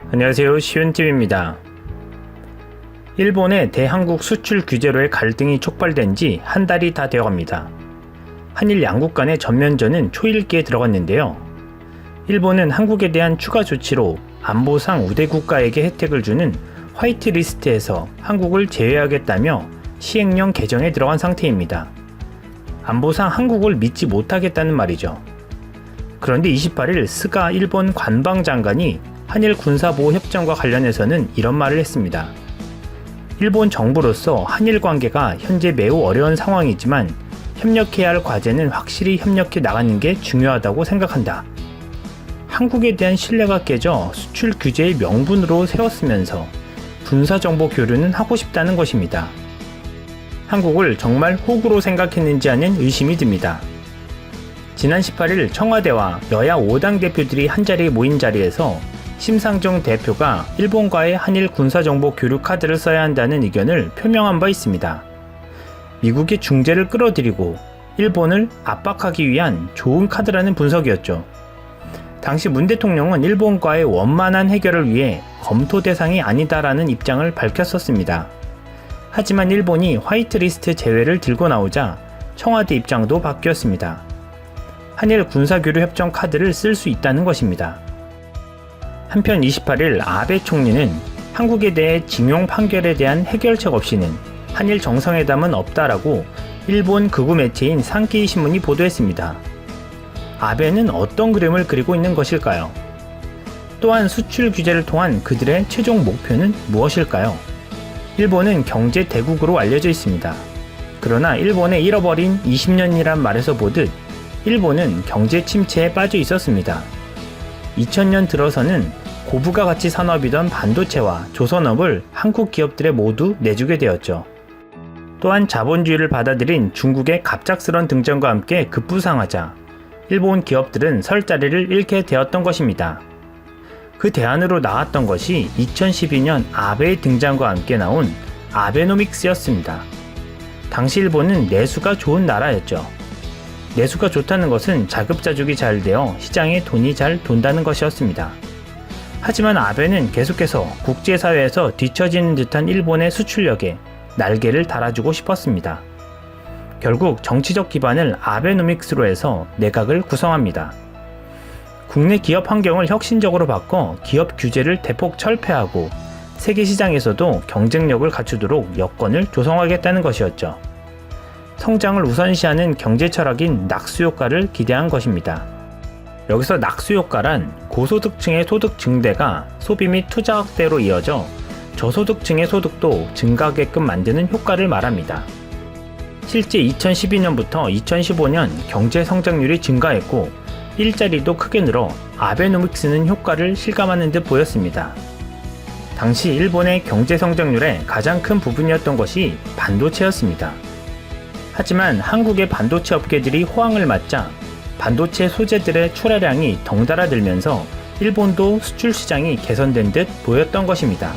안녕하세요, 시윤TV입니다. 일본의 대한국 수출 규제로의 갈등이 촉발된 지 한 달이 다 되어갑니다. 한일 양국 간의 전면전은 초읽기에 들어갔는데요. 일본은 한국에 대한 추가 조치로 안보상 우대 국가에게 혜택을 주는 화이트리스트에서 한국을 제외하겠다며 시행령 개정에 들어간 상태입니다. 안보상 한국을 믿지 못하겠다는 말이죠. 그런데 28일 스가 일본 관방장관이 한일 군사보호 협정과 관련해서는 이런 말을 했습니다. 일본 정부로서 한일 관계가 현재 매우 어려운 상황이지만 협력해야 할 과제는 확실히 협력해 나가는 게 중요하다고 생각한다. 한국에 대한 신뢰가 깨져 수출 규제의 명분으로 세웠으면서 군사정보 교류는 하고 싶다는 것입니다. 한국을 정말 호구로 생각했는지 하는 의심이 듭니다. 지난 18일 청와대와 여야 5당 대표들이 한자리에 모인 자리에서 심상정 대표가 일본과의 한일 군사정보 교류 카드를 써야 한다는 의견을 표명한 바 있습니다. 미국의 중재를 끌어들이고 일본을 압박하기 위한 좋은 카드라는 분석이었죠. 당시 문 대통령은 일본과의 원만한 해결을 위해 검토 대상이 아니다라는 입장을 밝혔었습니다. 하지만 일본이 화이트리스트 제외를 들고 나오자 청와대 입장도 바뀌었습니다. 한일 군사교류 협정 카드를 쓸 수 있다는 것입니다. 한편 28일 아베 총리는 한국에 대해 징용 판결에 대한 해결책 없이는 한일 정상회담은 없다라고 일본 극우 매체인 산케이 신문이 보도했습니다. 아베는 어떤 그림을 그리고 있는 것일까요? 또한 수출 규제를 통한 그들의 최종 목표는 무엇일까요? 일본은 경제 대국으로 알려져 있습니다. 그러나 일본의 잃어버린 20년이란 말에서 보듯 일본은 경제 침체에 빠져 있었습니다. 2000년 들어서는 고부가 가치 산업이던 반도체와 조선업을 한국 기업들에 모두 내주게 되었죠. 또한 자본주의를 받아들인 중국의 갑작스런 등장과 함께 급부상하자 일본 기업들은 설 자리를 잃게 되었던 것입니다. 그 대안으로 나왔던 것이 2012년 아베의 등장과 함께 나온 아베노믹스였습니다. 당시 일본은 내수가 좋은 나라였죠. 내수가 좋다는 것은 자급자족이 잘 되어 시장에 돈이 잘 돈다는 것이었습니다. 하지만 아베는 계속해서 국제사회에서 뒤처지는 듯한 일본의 수출력에 날개를 달아주고 싶었습니다. 결국 정치적 기반을 아베노믹스로 해서 내각을 구성합니다. 국내 기업 환경을 혁신적으로 바꿔 기업 규제를 대폭 철폐하고 세계 시장에서도 경쟁력을 갖추도록 여건을 조성하겠다는 것이었죠. 성장을 우선시하는 경제 철학인 낙수효과를 기대한 것입니다. 여기서 낙수효과란 고소득층의 소득 증대가 소비 및 투자 확대로 이어져 저소득층의 소득도 증가하게끔 만드는 효과를 말합니다. 실제 2012년부터 2015년 경제 성장률이 증가했고 일자리도 크게 늘어 아베노믹스는 효과를 실감하는 듯 보였습니다. 당시 일본의 경제 성장률의 가장 큰 부분이었던 것이 반도체였습니다. 하지만 한국의 반도체 업계들이 호황을 맞자 반도체 소재들의 출하량이 덩달아 늘면서 일본도 수출 시장이 개선된 듯 보였던 것입니다.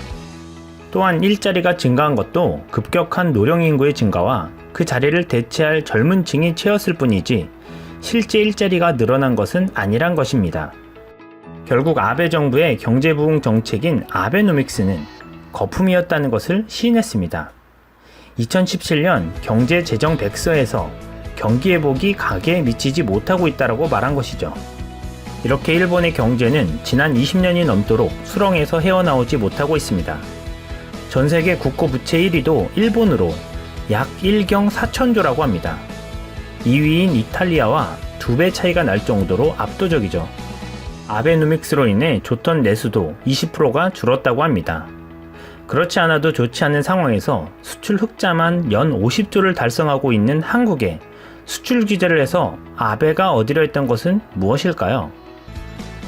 또한 일자리가 증가한 것도 급격한 노령 인구의 증가와 그 자리를 대체할 젊은 층이 채웠을 뿐이지 실제 일자리가 늘어난 것은 아니란 것입니다. 결국 아베 정부의 경제 부흥 정책인 아베노믹스는 거품이었다는 것을 시인했습니다. 2017년 경제재정 백서에서 경기 회복이 가계에 미치지 못하고 있다고 말한 것이죠. 이렇게 일본의 경제는 지난 20년이 넘도록 수렁에서 헤어나오지 못하고 있습니다. 전 세계 국고 부채 1위도 일본으로 약 1경 4천조라고 합니다. 2위인 이탈리아와 2배 차이가 날 정도로 압도적이죠. 아베노믹스로 인해 좋던 내수도 20%가 줄었다고 합니다. 그렇지 않아도 좋지 않은 상황에서 수출 흑자만 연 50조를 달성하고 있는 한국에 수출 규제를 해서 아베가 얻으려 했던 것은 무엇일까요?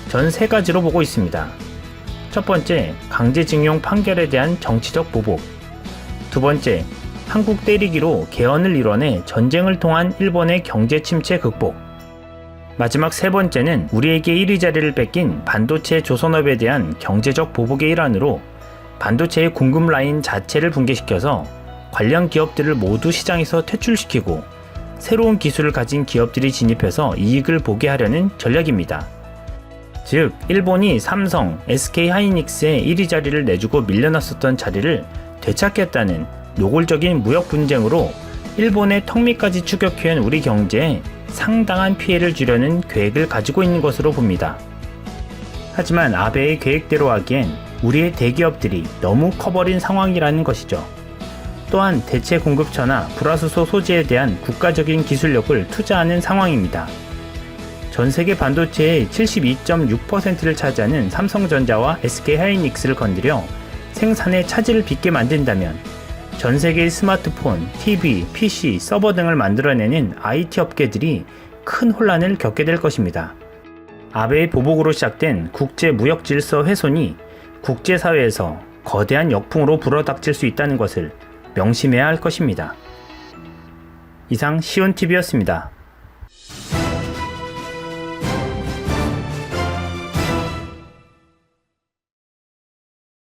전 세 가지로 보고 있습니다. 첫 번째, 강제징용 판결에 대한 정치적 보복. 두 번째, 한국 때리기로 개헌을 이뤄내 전쟁을 통한 일본의 경제 침체 극복. 마지막 세 번째는 우리에게 1위 자리를 뺏긴 반도체 조선업에 대한 경제적 보복의 일환으로 반도체의 공급 라인 자체를 붕괴시켜서 관련 기업들을 모두 시장에서 퇴출시키고 새로운 기술을 가진 기업들이 진입해서 이익을 보게 하려는 전략입니다. 즉 일본이 삼성, SK 하이닉스에 1위 자리를 내주고 밀려났었던 자리를 되찾겠다는 노골적인 무역 분쟁으로 일본의 턱 밑까지 추격해온 우리 경제에 상당한 피해를 주려는 계획을 가지고 있는 것으로 봅니다. 하지만 아베의 계획대로 하기엔 우리의 대기업들이 너무 커버린 상황이라는 것이죠. 또한 대체 공급처나 불화수소 소재에 대한 국가적인 기술력을 투자하는 상황입니다. 전 세계 반도체의 72.6%를 차지하는 삼성전자와 SK 하이닉스를 건드려 생산의 차질을 빚게 만든다면 전 세계의 스마트폰, TV, PC, 서버 등을 만들어내는 IT 업계들이 큰 혼란을 겪게 될 것입니다. 아베의 보복으로 시작된 국제 무역 질서 훼손이 국제사회에서 거대한 역풍으로 불어닥칠 수 있다는 것을 명심해야 할 것입니다. 이상 시온TV였습니다.